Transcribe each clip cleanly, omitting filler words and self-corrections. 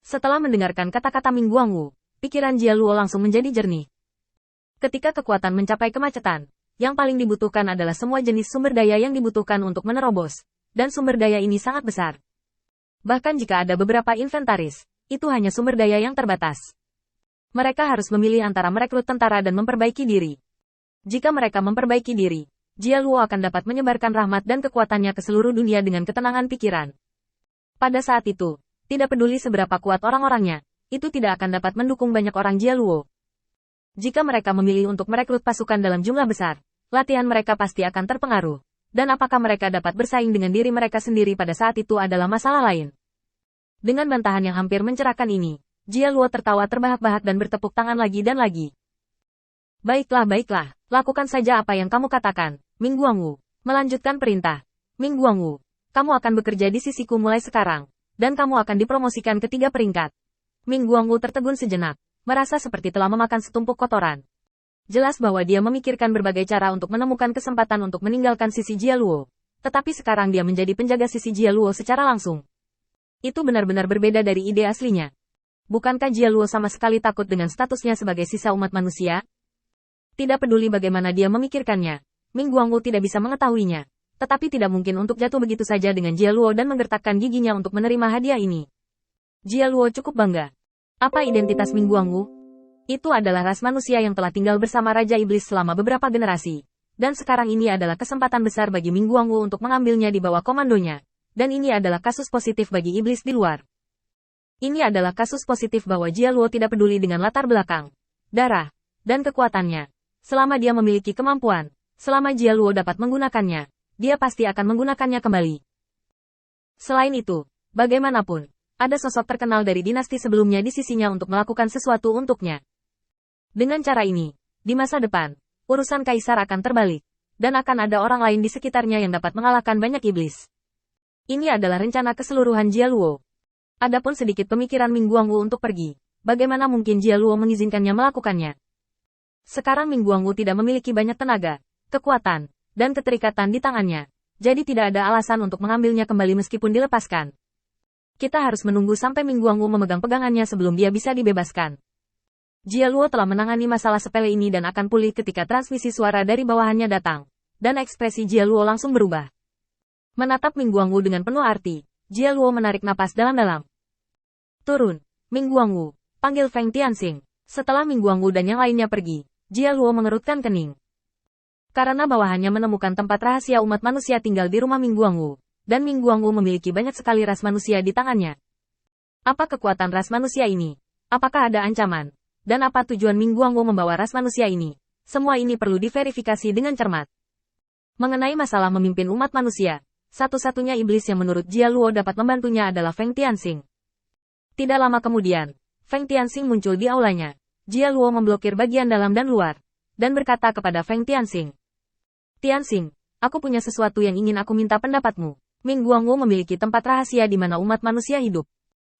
Setelah mendengarkan kata-kata Ming Guangwu, pikiran Jia Luo langsung menjadi jernih. Ketika kekuatan mencapai kemacetan, yang paling dibutuhkan adalah semua jenis sumber daya yang dibutuhkan untuk menerobos, dan sumber daya ini sangat besar. Bahkan jika ada beberapa inventaris, itu hanya sumber daya yang terbatas. Mereka harus memilih antara merekrut tentara dan memperbaiki diri. Jika mereka memperbaiki diri, Jia Luo akan dapat menyebarkan rahmat dan kekuatannya ke seluruh dunia dengan ketenangan pikiran. Pada saat itu, tidak peduli seberapa kuat orang-orangnya, itu tidak akan dapat mendukung banyak orang Jia Luo. Jika mereka memilih untuk merekrut pasukan dalam jumlah besar, latihan mereka pasti akan terpengaruh. Dan apakah mereka dapat bersaing dengan diri mereka sendiri pada saat itu adalah masalah lain. Dengan bantahan yang hampir mencerahkan ini, Jia Luo tertawa terbahak-bahak dan bertepuk tangan lagi dan lagi. Baiklah, lakukan saja apa yang kamu katakan, Ming Guangwu. Melanjutkan perintah. Ming Guangwu, kamu akan bekerja di sisiku mulai sekarang, dan kamu akan dipromosikan ke 3 peringkat. Ming Guangwu tertegun sejenak, merasa seperti telah memakan setumpuk kotoran. Jelas bahwa dia memikirkan berbagai cara untuk menemukan kesempatan untuk meninggalkan sisi Jia Luo. Tetapi sekarang dia menjadi penjaga sisi Jia Luo secara langsung. Itu benar-benar berbeda dari ide aslinya. Bukankah Jia Luo sama sekali takut dengan statusnya sebagai sisa umat manusia? Tidak peduli bagaimana dia memikirkannya, Ming Guangwu tidak bisa mengetahuinya. Tetapi tidak mungkin untuk jatuh begitu saja dengan Jia Luo dan menggertakkan giginya untuk menerima hadiah ini. Jia Luo cukup bangga. Apa identitas Ming Guangwu? Itu adalah ras manusia yang telah tinggal bersama Raja Iblis selama beberapa generasi. Dan sekarang ini adalah kesempatan besar bagi Ming Guangwu untuk mengambilnya di bawah komandonya. Dan ini adalah kasus positif bagi iblis di luar. Ini adalah kasus positif bahwa Jia Luo tidak peduli dengan latar belakang, darah, dan kekuatannya. Selama dia memiliki kemampuan, selama Jia Luo dapat menggunakannya, dia pasti akan menggunakannya kembali. Selain itu, bagaimanapun, ada sosok terkenal dari dinasti sebelumnya di sisinya untuk melakukan sesuatu untuknya. Dengan cara ini, di masa depan, urusan kaisar akan terbalik, dan akan ada orang lain di sekitarnya yang dapat mengalahkan banyak iblis. Ini adalah rencana keseluruhan Jia Luo. Adapun sedikit pemikiran Ming Guangwu untuk pergi, bagaimana mungkin Jia Luo mengizinkannya melakukannya? Sekarang Ming Guangwu tidak memiliki banyak tenaga, kekuatan, dan keterikatan di tangannya, jadi tidak ada alasan untuk mengambilnya kembali meskipun dilepaskan. Kita harus menunggu sampai Ming Guangwu memegang pegangannya sebelum dia bisa dibebaskan. Jia Luo telah menangani masalah sepele ini dan akan pulih ketika transmisi suara dari bawahannya datang, dan ekspresi Jia Luo langsung berubah. Menatap Ming Guangwu dengan penuh arti, Jia Luo menarik napas dalam-dalam. Turun, Ming Guangwu, panggil Feng Tianxing. Setelah Ming Guangwu dan yang lainnya pergi, Jia Luo mengerutkan kening. Karena bawahannya menemukan tempat rahasia umat manusia tinggal di rumah Ming Guangwu, dan Ming Guangwu memiliki banyak sekali ras manusia di tangannya. Apa kekuatan ras manusia ini? Apakah ada ancaman? Dan apa tujuan Ming Guangwu membawa ras manusia ini? Semua ini perlu diverifikasi dengan cermat. Mengenai masalah memimpin umat manusia, satu-satunya iblis yang menurut Jia Luo dapat membantunya adalah Feng Tianxing. Tidak lama kemudian, Feng Tianxing muncul di aulanya. Jia Luo memblokir bagian dalam dan luar, dan berkata kepada Feng Tianxing. Tianxing, aku punya sesuatu yang ingin aku minta pendapatmu. Ming Guangwu memiliki tempat rahasia di mana umat manusia hidup.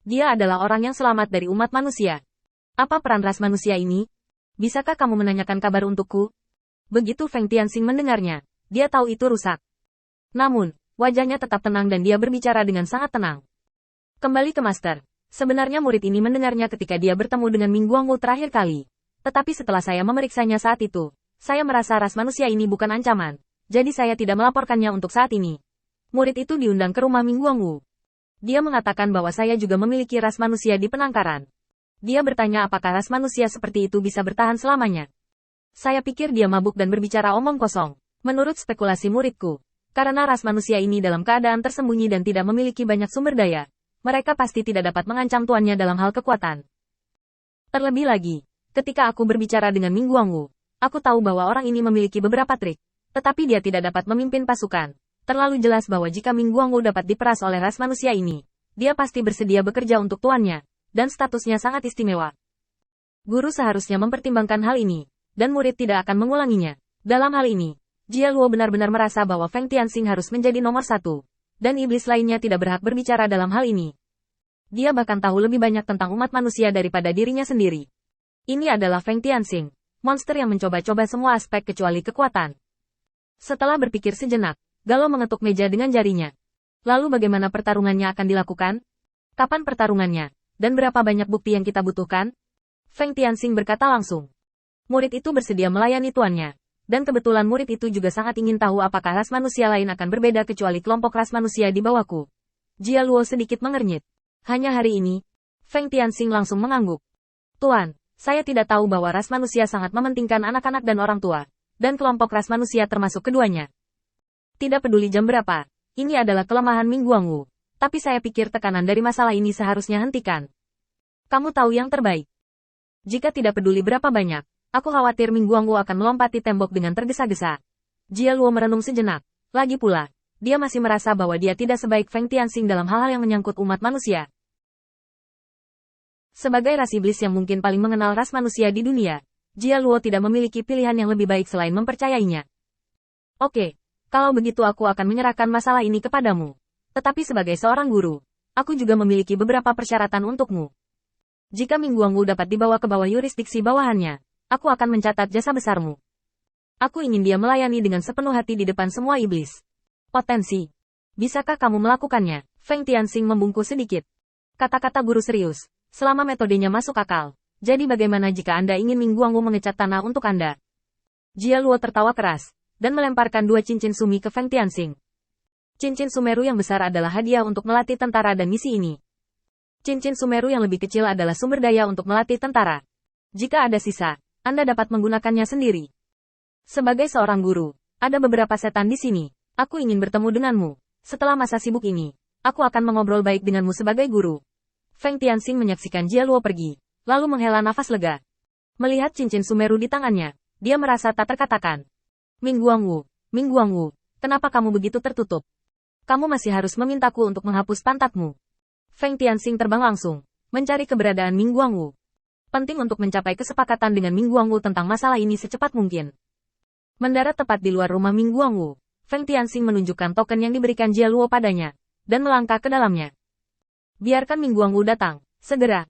Dia adalah orang yang selamat dari umat manusia. Apa peran ras manusia ini? Bisakah kamu menanyakan kabar untukku? Begitu Feng Tianxing mendengarnya, dia tahu itu rusak. Namun, wajahnya tetap tenang dan dia berbicara dengan sangat tenang. Kembali ke Master. Sebenarnya murid ini mendengarnya ketika dia bertemu dengan Ming Guangwu terakhir kali. Tetapi setelah saya memeriksanya saat itu, saya merasa ras manusia ini bukan ancaman. Jadi saya tidak melaporkannya untuk saat ini. Murid itu diundang ke rumah Ming Guangwu. Dia mengatakan bahwa saya juga memiliki ras manusia di penangkaran. Dia bertanya apakah ras manusia seperti itu bisa bertahan selamanya. Saya pikir dia mabuk dan berbicara omong kosong. Menurut spekulasi muridku, karena ras manusia ini dalam keadaan tersembunyi dan tidak memiliki banyak sumber daya, mereka pasti tidak dapat mengancam tuannya dalam hal kekuatan. Terlebih lagi, ketika aku berbicara dengan Ming Guangwu, aku tahu bahwa orang ini memiliki beberapa trik, tetapi dia tidak dapat memimpin pasukan. Terlalu jelas bahwa jika Ming Guangwu dapat diperas oleh ras manusia ini, dia pasti bersedia bekerja untuk tuannya, dan statusnya sangat istimewa. Guru seharusnya mempertimbangkan hal ini, dan murid tidak akan mengulanginya. Dalam hal ini, Jia Luo benar-benar merasa bahwa Feng Tianxing harus menjadi nomor 1. Dan iblis lainnya tidak berhak berbicara dalam hal ini. Dia bahkan tahu lebih banyak tentang umat manusia daripada dirinya sendiri. Ini adalah Feng Tianxing, monster yang mencoba-coba semua aspek kecuali kekuatan. Setelah berpikir sejenak, Galo mengetuk meja dengan jarinya. Lalu bagaimana pertarungannya akan dilakukan? Kapan pertarungannya? Dan berapa banyak bukti yang kita butuhkan? Feng Tianxing berkata langsung. Murid itu bersedia melayani tuannya. Dan kebetulan murid itu juga sangat ingin tahu apakah ras manusia lain akan berbeda kecuali kelompok ras manusia di bawahku. Jia Luo sedikit mengernyit. Hanya hari ini, Feng Tianxing langsung mengangguk. Tuan, saya tidak tahu bahwa ras manusia sangat mementingkan anak-anak dan orang tua. Dan kelompok ras manusia termasuk keduanya. Tidak peduli jam berapa, ini adalah kelemahan Ming Guangwu. Tapi saya pikir tekanan dari masalah ini seharusnya hentikan. Kamu tahu yang terbaik. Jika tidak peduli berapa banyak, aku khawatir Ming Guangwu akan melompati tembok dengan tergesa-gesa. Jia Luo merenung sejenak. Lagi pula, dia masih merasa bahwa dia tidak sebaik Feng Tianxing dalam hal-hal yang menyangkut umat manusia. Sebagai ras iblis yang mungkin paling mengenal ras manusia di dunia, Jia Luo tidak memiliki pilihan yang lebih baik selain mempercayainya. Oke, kalau begitu aku akan menyerahkan masalah ini kepadamu. Tetapi sebagai seorang guru, aku juga memiliki beberapa persyaratan untukmu. Jika Ming Guangwu dapat dibawa ke bawah yurisdiksi bawahannya, aku akan mencatat jasa besarmu. Aku ingin dia melayani dengan sepenuh hati di depan semua iblis. Potensi. Bisakah kamu melakukannya? Feng Tianxing membungkuk sedikit. Kata-kata guru serius, selama metodenya masuk akal. Jadi bagaimana jika Anda ingin Ming Guangwu mengecat tanah untuk Anda? Jia Luo tertawa keras, dan melemparkan 2 cincin sumi ke Feng Tianxing. Cincin Sumeru yang besar adalah hadiah untuk melatih tentara dan misi ini. Cincin Sumeru yang lebih kecil adalah sumber daya untuk melatih tentara. Jika ada sisa, Anda dapat menggunakannya sendiri. Sebagai seorang guru, ada beberapa setan di sini. Aku ingin bertemu denganmu. Setelah masa sibuk ini, aku akan mengobrol baik denganmu sebagai guru. Feng Tianxing menyaksikan Jia Luo pergi, lalu menghela nafas lega. Melihat cincin Sumeru di tangannya, dia merasa tak terkatakan. Ming Guangwu, kenapa kamu begitu tertutup? Kamu masih harus memintaku untuk menghapus pantatmu. Feng Tianxing terbang langsung, mencari keberadaan Ming Guangwu. Penting untuk mencapai kesepakatan dengan Ming Guangwu tentang masalah ini secepat mungkin. Mendarat tepat di luar rumah Ming Guangwu, Feng Tianxing menunjukkan token yang diberikan Jia Luo padanya, dan melangkah ke dalamnya. Biarkan Ming Guangwu datang, segera.